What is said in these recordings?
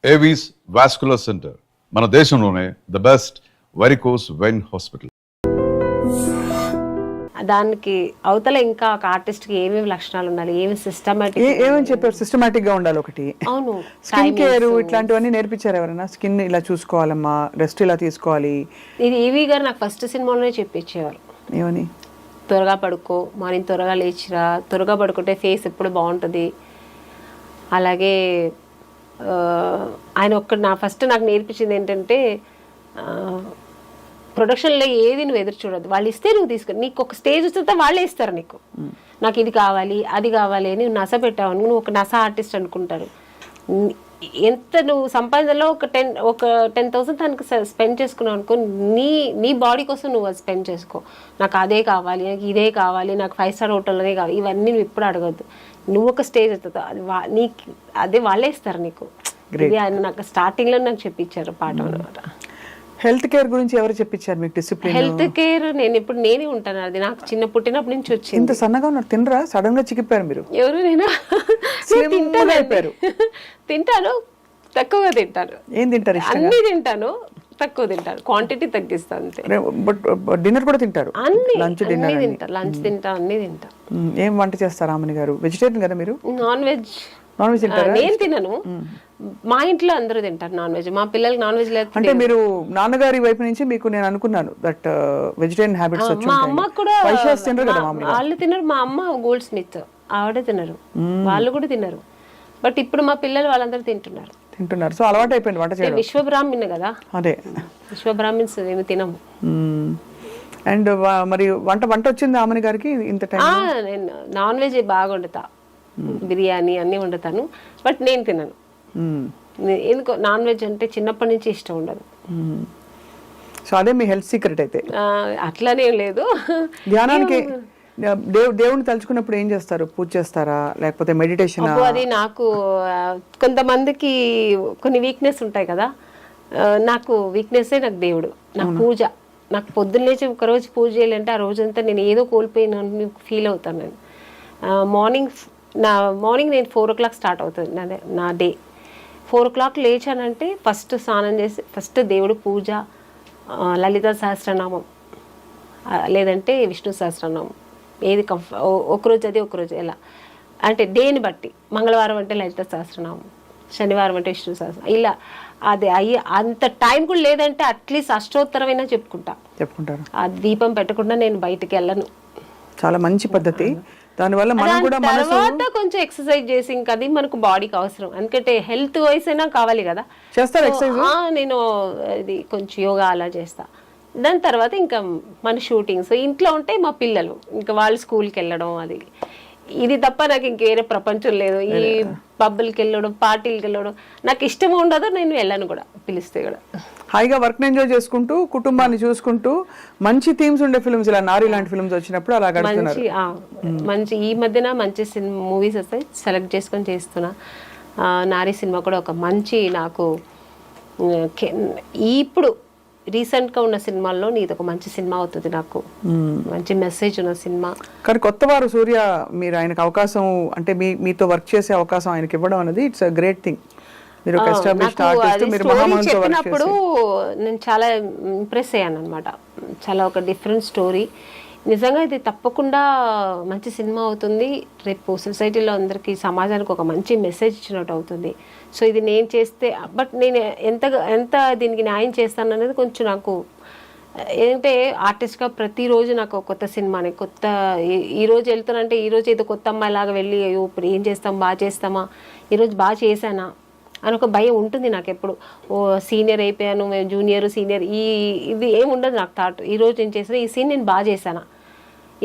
Avis vascular centre మన దేశంలోనే the best varicose vein hospital. దానికి అవతల ఇంకా ఒక ఆర్టిస్ట్ కి ఏమేమి లక్షణాలు ఉండాలి, ఏమి సిస్టమాటిక్, ఏమని చెప్పారు? సిస్టమాటిక్ గా ఉండాలి ఒకటి. అవును, స్కిన్ కేర్ ఇట్లాంటివన్నీ నేర్పించారు ఎవరైనా? స్కిన్ ఇలా చూసుకోవాలమ్మా, రెస్ట్ ఇలా తీసుకోవాలి. ఇది ఈవీ గారు నాకు ఫస్ట్ సినిమాలోనే చెప్పించేవారు. ఏమని? త్వరగా పడుకో, మార్నింగ్ త్వరగా లేచిరా, త్వరగా పడుకుంటే ఫేస్ ఎప్పుడు బాగుంటుంది. అలాగే ఆయన నాకు నేర్పించింది ఏంటంటే, ప్రొడక్షన్లో ఏది నువ్వు ఎదురు చూడద్దు, వాళ్ళు ఇస్తే నువ్వు తీసుకుని, నీకు ఒక స్టేజ్ వస్తే వాళ్ళే ఇస్తారు నీకు. నాకు ఇది కావాలి అది కావాలి అని నస పెట్టావు, నువ్వు ఒక నస ఆర్టిస్ట్ అనుకుంటారు. ఎంత నువ్వు సంపాదనలో ఒక 10,000 తనకు స్పెండ్ చేసుకున్నావు అనుకో, నీ బాడీ కోసం నువ్వు అది స్పెండ్ చేసుకో. నాకు అదే కావాలి, నాకు ఇదే కావాలి, నాకు 5 స్టార్ హోటల్లోనే కావాలి, ఇవన్నీ నువ్వు ఎప్పుడు అడగద్దు. నువ్వు ఒక స్టేజ్ అవుతుంది, అది అదే వాళ్ళే ఇస్తారు నీకు. ఇది ఆయన నాకు స్టార్టింగ్లో నాకు చెప్పించారు పాఠం అనమాట. హెల్త్ కేర్ గురించి ఎవరు చెప్పించారు మీకు? డిసిప్లిన్ హెల్త్ కేర్ నేనే ఉంటాను, అది నాకు చిన్న పుట్టినప్పటి నుంచి వచ్చింది. ఇంత సన్నగా ఉన్నారు, తినరా? సడన్ గా చిక్కిపోయారు మీరు. ఎవరు? తింటాను, తక్కువగా తింటాను. ఏం తింటారు? అన్ని తింటాను, తక్కువ తింటాను, క్వాంటిటీ తగ్గిస్తాను అంతే. బట్ డిన్నర్ కూడా తింటారు? లంచ్ డిన్నర్ లంచ్ తింటా, అన్ని తింటా. ఏం వంట చేస్తారు ఆమెని గారు? వెజిటేరియన్ కదా మీరు? నాన్ వెజ్ తింటారా? నేను తినను, మా ఇంట్లో అందరూ తింటారు నాన్ వెజ్. మా పిల్లలకి నాన్ వెజ్ లేదు. అంటే మీరు నాన్నగారి వైపు నుంచి మీకు నేను అనుకున్నాను దట్ వెజిటేరియన్ హ్యాబిట్స్ వచ్చి. మా అమ్మ కూడా తినరు కదా వాళ్ళు తినరు. మా అమ్మ గోల్డ్ స్మిత్, ఆవిడే తినరు, వాళ్ళు కూడా తినరు. బట్ ఇప్పుడు మా పిల్లలు వాళ్ళందరూ తింటున్నారు. సో అలవాటు అయిపోయింది వంట చేయడం. విశ్వబ్రాహ్మణ్ కదా, అదే విశ్వబ్రాహ్మణ్స్ ఏమి తినము. అండ్ మరి వంట వచ్చింది ఆమెని గారికి ఇంత టైం? నేను నాన్ వెజ్ బాగా వండుతా, బిర్యానీ అన్ని వండుతాను, బట్ నేను తినను. ఎందుకో నాన్ వెజ్ అంటే చిన్నప్పటి నుంచి ఇష్టం ఉండదు. సో అదే మీ హెల్త్ సీక్రెట్ అయితే? అట్లానే లేదు. ధ్యానానికి దేవుని తలుచుకున్నప్పుడు ఏం చేస్తారు? పూజ చేస్తారా లేకపోతే మెడిటేషన్? అది నాకు కొంతమందికి కొన్ని వీక్నెస్ ఉంటాయి కదా, నాకు వీక్నెస్సే నాకు దేవుడు. నాకు పూజ, నాకు పొద్దున్న లేచి ఒకరోజు పూజ చేయాలంటే ఆ రోజంతా నేను ఏదో కోల్పోయిన ఫీల్ అవుతాను. నేను మార్నింగ్ నేను 4 o'clock స్టార్ట్ అవుతుంది నా డే. 4 o'clock లేచానంటే ఫస్ట్ స్నానం చేసి ఫస్ట్ దేవుడు పూజ, లలిత సహస్రనామం లేదంటే విష్ణు సహస్రనామం, ఏది ఒకరోజు అది ఒకరోజు ఎలా అంటే డేని బట్టి. మంగళవారం అంటే లలిత సహస్రనామం, శనివారం అంటే విష్ణు సహస్రనామం, ఇలా అది అంత టైం కూడా లేదంటే అట్లీస్ట్ అష్టోత్తరమైనా చెప్పుకుంటారు. ఆ దీపం పెట్టకుండా నేను బయటికి వెళ్ళను. చాలా మంచి పద్ధతి. దానివల్ల మనం కూడా తర్వాత కొంచెం ఎక్సర్సైజ్ చేసి, ఇంకా అది మనకు బాడీకి అవసరం, ఎందుకంటే హెల్త్ వైస్ అయినా కావాలి కదా. నేను ఇది కొంచెం యోగా అలా చేస్తా. దాని తర్వాత ఇంకా మన షూటింగ్స్, ఇంట్లో ఉంటే మా పిల్లలు ఇంకా వాళ్ళు స్కూల్కి వెళ్ళడం, అది ఇది తప్ప నాకు ఇంకేరే ప్రపంచం లేదు. ఈ పబ్బులకి వెళ్ళడం, పార్టీలకి వెళ్ళడం నాకు ఇష్టం ఉండదు, నేను వెళ్ళను కూడా, పిలిస్తే కూడా. హాయిగా వర్క్ ఎంజాయ్ చేసుకుంటూ కుటుంబాన్ని చూసుకుంటూ మంచి థీమ్స్ ఉండే ఫిల్మ్స్, ఇలా నారి లాంటి ఫిల్మ్స్ వచ్చినప్పుడు అలా గడుపుతున్నారు. మంచి ఈ మధ్యన మంచి మూవీస్ వస్తాయి, సెలెక్ట్ చేసుకొని చేస్తున్నా. నారి సినిమా కూడా ఒక మంచి నాకు ఇప్పుడు రీసెంట్గా ఉన్న సినిమాల్లో ఇది ఒక మంచి సినిమా అవుతుంది, నాకు మంచి మెసేజ్ ఉన్న సినిమా. కానీ కొత్త వారు సూర్య, మీరు ఆయనకు అవకాశం అంటే మీతో వర్క్ చేసే అవకాశం ఆయనకి ఇవ్వడం అనేది ఇట్స్ అ గ్రేట్ థింగ్. చెప్పినప్పుడు నేను చాలా ఇంప్రెస్ అయ్యాను అనమాట. చాలా ఒక డిఫరెంట్ స్టోరీ. నిజంగా ఇది తప్పకుండా మంచి సినిమా అవుతుంది. రేపు సొసైటీలో అందరికీ, సమాజానికి ఒక మంచి మెసేజ్ ఇచ్చినట్టు అవుతుంది. సో ఇది నేను చేస్తే, బట్ నేను ఎంత దీనికి న్యాయం చేస్తాను అనేది కొంచెం నాకు ఏంటంటే, ఆర్టిస్ట్గా ప్రతిరోజు నాకు కొత్త సినిమాని, కొత్త ఈరోజు వెళ్తానంటే ఈరోజు ఏదో కొత్త అమ్మాయిలాగా వెళ్ళి ఇప్పుడు ఏం చేస్తాం, బాగా చేస్తామా, ఈరోజు బాగా చేశానా అని ఒక భయం ఉంటుంది నాకు ఎప్పుడు. సీనియర్ అయిపోయాను, జూనియర్ సీనియర్ ఇది ఏమి ఉండదు నాకు థాట్. ఈరోజు నేను చేసిన ఈ సీన్ నేను బాగా చేశానా,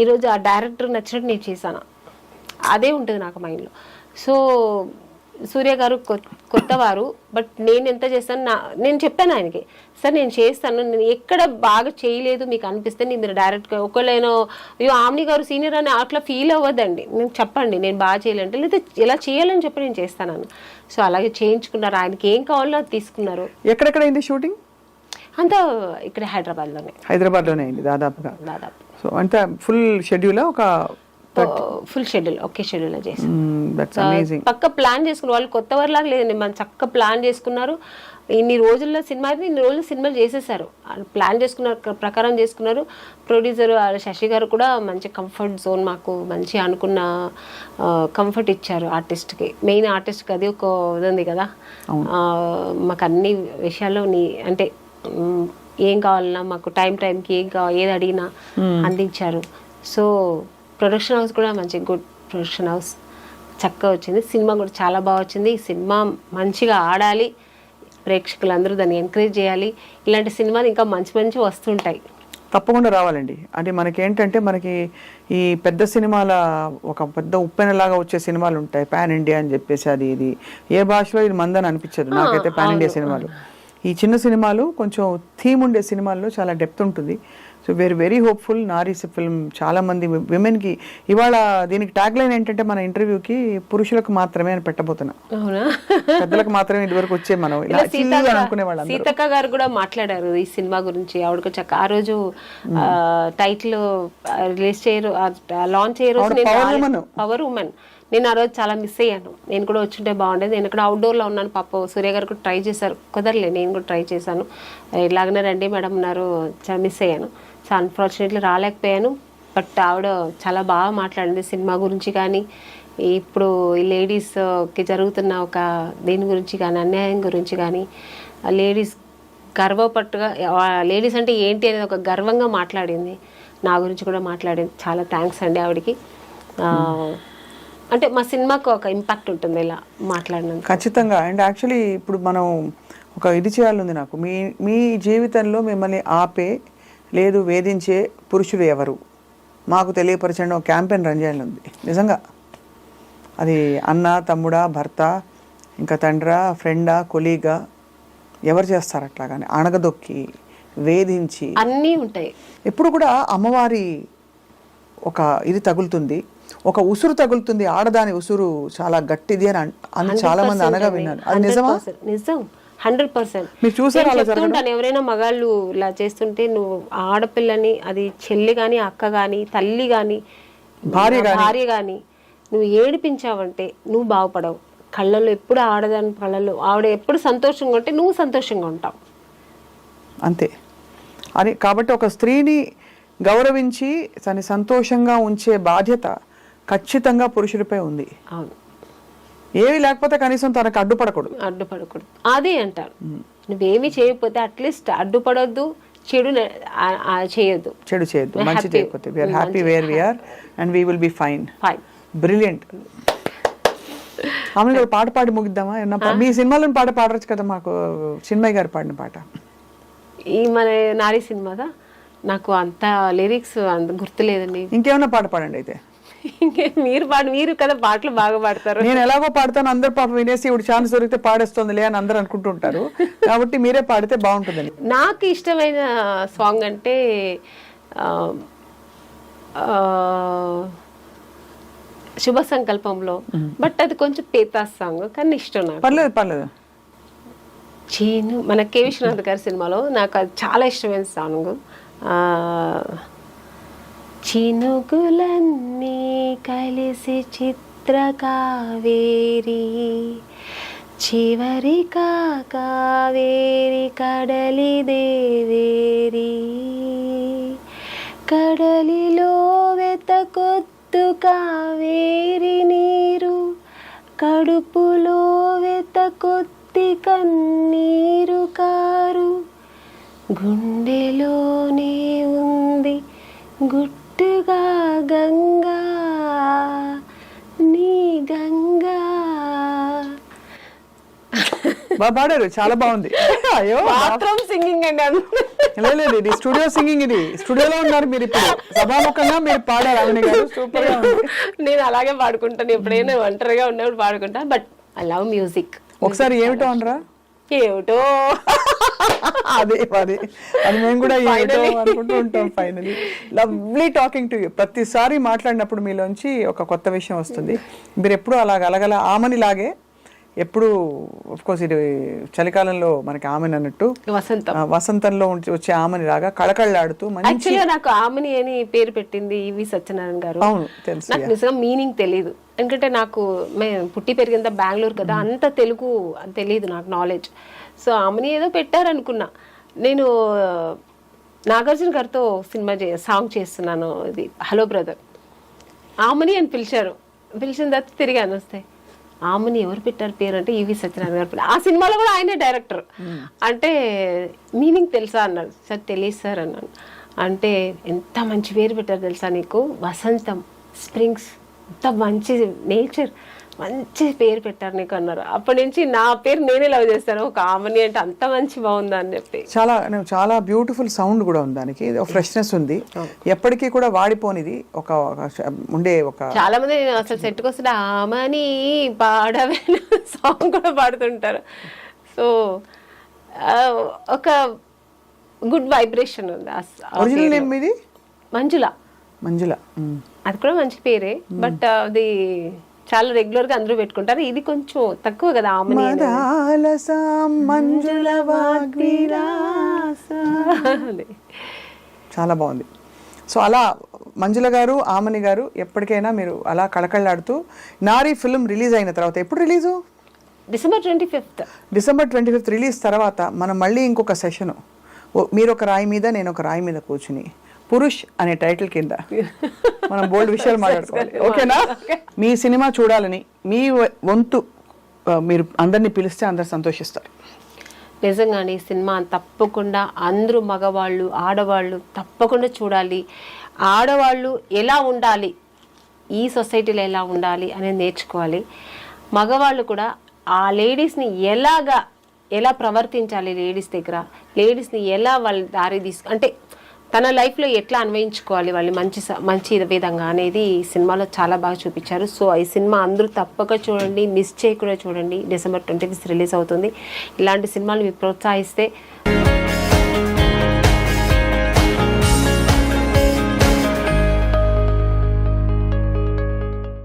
ఈరోజు ఆ డైరెక్టర్ నచ్చినట్టు నేను చేశానా, అదే ఉంటుంది నాకు మైండ్లో. సో సూర్య గారు కొత్తవారు, బట్ నేను ఎంత చేస్తాను, నేను చెప్పాను ఆయనకి, సార్ నేను చేస్తాను, నేను ఎక్కడ బాగా చేయలేదు మీకు అనిపిస్తే మీరు డైరెక్ట్గా ఒకవేళ అయ్యో ఆమ్ని గారు సీనియర్ అని అట్లా ఫీల్ అవ్వద్దండి, నేను చెప్పండి నేను బాగా చేయాలంటే, లేదా ఎలా చేయాలని చెప్పి నేను చేస్తాను. సో అలాగే చేయించుకున్నారు, ఆయనకి ఏం కావాలో అది తీసుకున్నారు. ఎక్కడెక్కడ అయింది షూటింగ్? అంతా ఇక్కడ హైదరాబాద్లోనే అయింది దాదాపు. సో అంతా ఫుల్ షెడ్యూల్ ఒక ఫుల్ షెడ్యూల్ ఒకే షెడ్యూల్ చేసాం. That's amazing. పక్క ప్లాన్ చేసుకున్న వాళ్ళు కొత్త వారిలాగా లేదండి, మనం చక్కగా ప్లాన్ చేసుకున్నారు. ఇన్ని రోజుల్లో సినిమా అయితే ఇన్ని రోజులు సినిమాలు చేసేసారు, ప్లాన్ చేసుకున్న ప్రకారం చేసుకున్నారు. ప్రొడ్యూసర్ శశి గారు కూడా మంచి కంఫర్ట్ జోన్, మాకు మంచి అనుకున్న కంఫర్ట్ ఇచ్చారు ఆర్టిస్ట్కి. మెయిన్ ఆర్టిస్ట్కి అది ఒక ఇది ఉంది కదా, మాకు అన్ని విషయాల్లో అంటే ఏం కావాలన్నా మాకు టైంకి ఏం కావాలి ఏది అడిగినా అందించారు. సో ప్రొడక్షన్ హౌస్ కూడా మంచి గుడ్ ప్రొడక్షన్ హౌస్, చక్కగా వచ్చింది. సినిమా కూడా చాలా బాగా వచ్చింది. ఈ సినిమా మంచిగా ఆడాలి, ప్రేక్షకులందరూ దాన్ని ఎంకరేజ్ చేయాలి. ఇలాంటి సినిమాలు ఇంకా మంచి వస్తుంటాయి, తప్పకుండా రావాలండి. అంటే మనకేంటంటే మనకి ఈ పెద్ద సినిమాల ఒక పెద్ద ఉప్పెనలాగా వచ్చే సినిమాలు ఉంటాయి, పాన్ ఇండియా అని చెప్పేసి అది ఇది ఏ భాషలో ఇది మందని అనిపించదు నాకైతే పాన్ ఇండియా సినిమాలు. ఈ చిన్న సినిమాలు కొంచెం థీమ్ ఉండే సినిమాల్లో చాలా డెప్త్ ఉంటుంది. So we are very hopeful. నారీస్ ఫిల్మ్ చాలా మంది విమెన్కి ఇవాళ దీనికి ట్యాగ్ లైన్ ఏంటంటే మన ఇంటర్వ్యూకి పురుషులకు మాత్రమే అని పెట్టబోతున్నా, పెద్దలకు మాత్రమే ఇదివరకు వచ్చే మనం అనుకునే వాళ్ళు. సీతక్క గారు కూడా మాట్లాడారు ఈ సినిమా గురించి. ఆవిడకు చక్క ఆ రోజు టైటిల్ రిలీజ్ చేయరు, లాంచ్ చేయరు, పవర్ ఉమెన్. నేను ఆ రోజు చాలా మిస్ అయ్యాను. నేను కూడా వచ్చుంటే బాగుండేది. నేను ఇక్కడ అవుట్డోర్లో ఉన్నాను. పాప సూర్య గారు కూడా ట్రై చేశారు, కుదరలే. నేను కూడా ట్రై చేశాను. ఇలాగనే రండి మేడం ఉన్నారు, చాలా మిస్ అయ్యాను. So unfortunately రాలేకపోయాను. బట్ ఆవిడ చాలా బాగా మాట్లాడింది సినిమా గురించి కానీ, ఇప్పుడు ఈ లేడీస్కి జరుగుతున్న ఒక దీని గురించి కానీ, అన్యాయం గురించి కానీ, లేడీస్ గర్వపట్టుగా లేడీస్ అంటే ఏంటి అనేది ఒక గర్వంగా మాట్లాడింది. నా గురించి కూడా మాట్లాడింది. చాలా థ్యాంక్స్ అండి ఆవిడకి. అంటే మా సినిమాకు ఒక ఇంపాక్ట్ ఉంటుంది ఇలా మాట్లాడినందుకు. ఖచ్చితంగా. అండ్ యాక్చువల్లీ ఇప్పుడు మనం ఒక ఇది చేయాలంది నాకు, మీ జీవితంలో మిమ్మల్ని ఆపే లేదు వేధించే పురుషులు ఎవరు మాకు తెలియపరచండి ఒక క్యాంపెయిన్ రన్ చేయాలని ఉంది నిజంగా. అది అన్న, తమ్ముడా, భర్త, ఇంకా తండ్రా, ఫ్రెండా, కొలీగా, ఎవరు చేస్తారు అట్లాగానే అణగదొక్కి వేధించి అన్నీ ఉంటాయి. ఎప్పుడు కూడా అమ్మవారి ఒక ఇది తగులుతుంది, ఒక ఉసురు తగులుతుంది. ఆడదాని ఉసురు చాలా గట్టిది అని చాలా మంది అనగా విన్నాను. అది నిజమా? నిజం, 100%. మీరు చూసారా? చెప్తుంటాను ఎవరైనా మగాళ్ళు ఇలా చేస్తుంటే, నువ్వు ఆడపిల్లని, అది చెల్లి కానీ, అక్క కానీ, తల్లి కానీ, భార్య కానీ నువ్వు ఏడిపించావంటే నువ్వు బాగుపడవు. కళ్ళల్లో ఎప్పుడు ఆడదాని కళ్ళల్లో ఆవిడ ఎప్పుడు సంతోషంగా ఉంటే నువ్వు సంతోషంగా ఉంటావు అంతే. అని కాబట్టి ఒక స్త్రీని గౌరవించి తను సంతోషంగా ఉంచే బాధ్యత ఖచ్చితంగా పురుషులపై ఉంది. అవును, ఏవి లేకపోతే కనీసం తనకు అడ్డుపడకూడదు. అదే అంటారు. నువ్వేమి చేయకపోతే అట్లీస్ట్ అడ్డుపడొద్దు, చెడు చేయొద్దు, మంచి చేయకపోతే. We are happy where we are and we will be fine. Brilliant. ఆమె పాట పాడి ముగిద్దామా? మీ సినిమాలో పాట పాడవచ్చు కదా మాకు, చిన్మయ్య గారు పాడిన పాట. ఈ మన నారీ సినిమాదా నాకు అంత లిరిక్స్ అంత గుర్తులేదండి. ఇంకేమన్నా పాట పాడండి అయితే. మీరు కదా పాటలు బాగా పాడతారు. నేను ఎలాగో పాడతాను, అందరు పాప వినేసి ఇప్పుడు ఛాన్స్ దొరికితే పాడేస్తుందిలే అని అందరు అనుకుంటుంటారు. కాబట్టి మీరే పాడితే బాగుంటుందని. నాకు ఇష్టమైన సాంగ్ అంటే శుభ సంకల్పంలో, బట్ అది కొంచెం పేతాస్ సాంగ్ కానీ ఇష్టం నాకు. పర్లేదు. చీను మన కె విశ్వనాథ్ గారి సినిమాలో నాకు అది చాలా ఇష్టమైన సాంగ్. చినుకులన్నీ కలిసి చిత్ర కావేరి, చివరి కావేరి కడలి దేవేరి, కడలిలో వెతకొత్తు కావేరి నీరు, కడుపులో వెతకొత్తి కన్నీరు కారు, గుండెలోనే ఉంది గుట్టుగా గంగా నీ గంగా. పాడారు, చాలా బాగుంది. అయ్యో బాత్రూమ్ సింగింగ్ అండి. లేదు, ఇది స్టూడియో సింగింగ్. ఇది స్టూడియోలో ఉన్నారు మీరు, ఇప్పుడు సభాముఖంగా మీరు పాడారు. అవని గారు సూపర్ గా ఉంది. నేను అలాగే పాడుకుంటాను, ఎప్పుడైనా ఒంటరిగా ఉన్నప్పుడు పాడుకుంటాను. But I love music. ఒకసారి ఏమిటో అనరా? ఏమిటో అదే అది మేము కూడా ఏమిటో అనుకుంటూ ఉంటాం. Finally lovely talking to you. ప్రతిసారి మాట్లాడినప్పుడు మీలోంచి ఒక కొత్త విషయం వస్తుంది. మీరు ఎప్పుడు అలాగ అలగల ఆమని లాగే ఎప్పుడు కోర్స్ ఇది చలికాలంలో మనకి ఆమెని అన్నట్టు వసంతం. వసంతంలో వచ్చే ఆమెని లాగా కళకళలాడుతూ మంచి. యాక్చువల్గా నాకు ఆమెని అని పేరు పెట్టింది ఈవి సత్యనారాయణ గారు. అవును తెలుసు. నాకు నిజంగా మీనింగ్ తెలియదు, ఎందుకంటే నాకు మేము పుట్టి పెరిగిందా బెంగళూరు కదా, అంత తెలుగు తెలియదు నాకు నాలెడ్జ్. సో ఆమెని ఏదో పెట్టారనుకున్నా. నేను నాగార్జున గారితో సినిమా సాంగ్ చేస్తున్నాను, ఇది హలో బ్రదర్. ఆమెని అని పిలిచారు, పిలిచిన తర్వాత తిరిగాను వస్తే ఆమెని ఎవరు పెట్టారు పేరు అంటే ఈవి సత్యనారాయణ గారు పెట్టారు. ఆ సినిమాలో కూడా ఆయనే డైరెక్టర్. అంటే మీనింగ్ తెలుసా అన్నాడు. సార్ తెలియదు సార్ అన్నాను. అంటే ఎంత మంచి పేరు పెట్టారు తెలుసా నీకు, వసంతం, స్ప్రింగ్స్, ఎంత మంచి నేచర్, మంచి పేరు పెట్టారు నీకు అన్నారు. అప్పటి నుంచి నా పేరు నేనే లవ్ చేస్తాను, ఒక ఆమెని అంటే అంత మంచి బాగుందా అని చెప్పి. చాలా బ్యూటిఫుల్ సౌండ్ కూడా ఉంది దానికి, ఫ్రెష్నెస్ ఉంది, ఎప్పటికీ కూడా వాడిపోనిది. ఒక ఉండే ఒక చాలా మంది అసలు సెట్కి వస్తే ఆమెని పాడవే సాంగ్ కూడా పాడుతుంటారు. సో ఒక గుడ్ వైబ్రేషన్ ఉంది. ఒరిజినల్ నేమ్ ఇది మంజుల. మంజుల అది కూడా మంచి పేరే, బట్ అది చాలా రెగ్యులర్ గా అందరూ పెట్టుకుంటారు. ఇది కొంచెం తక్కువ కదా ఆమెని. చాలా బాగుంది. సో అలా మంజుల గారు, ఆమని గారు ఎప్పటికైనా మీరు అలా కళకళలాడుతూ. నారీ ఫిల్మ్ రిలీజ్ అయిన తర్వాత, ఎప్పుడు రిలీజు? డిసెంబర్ 25 రిలీజ్ తర్వాత మనం మళ్ళీ ఇంకొక సెషను, మీరు ఒక రాయి మీద నేను ఒక రాయి మీద కూర్చుని పురుష్ అనే టైటిల్ కింద మనం బోల్డ్ విషయాలు మాట్లాడుకోవాలి. ఓకేనా? మీ సినిమా చూడాలని మీ వంతు మీరు అందరినీ పిలిస్తే అందరు సంతోషిస్తారు. నిజంగానే ఈ సినిమా తప్పకుండా అందరూ మగవాళ్ళు ఆడవాళ్ళు తప్పకుండా చూడాలి. ఆడవాళ్ళు ఎలా ఉండాలి, ఈ సొసైటీలో ఎలా ఉండాలి అనేది నేర్చుకోవాలి. మగవాళ్ళు కూడా ఆ లేడీస్ని ఎలా ప్రవర్తించాలి, లేడీస్ దగ్గర లేడీస్ని ఎలా వాళ్ళ దారి అంటే తన లైఫ్లో ఎట్లా అన్వయించుకోవాలి వాళ్ళు మంచి విధంగా అనేది ఈ సినిమాలో చాలా బాగా చూపించారు. సో ఈ సినిమా అందరూ తప్పక చూడండి, మిస్ చేయకుండా చూడండి. డిసెంబర్ 25 రిలీజ్ అవుతుంది. ఇలాంటి సినిమాలు మీరు ప్రోత్సహిస్తే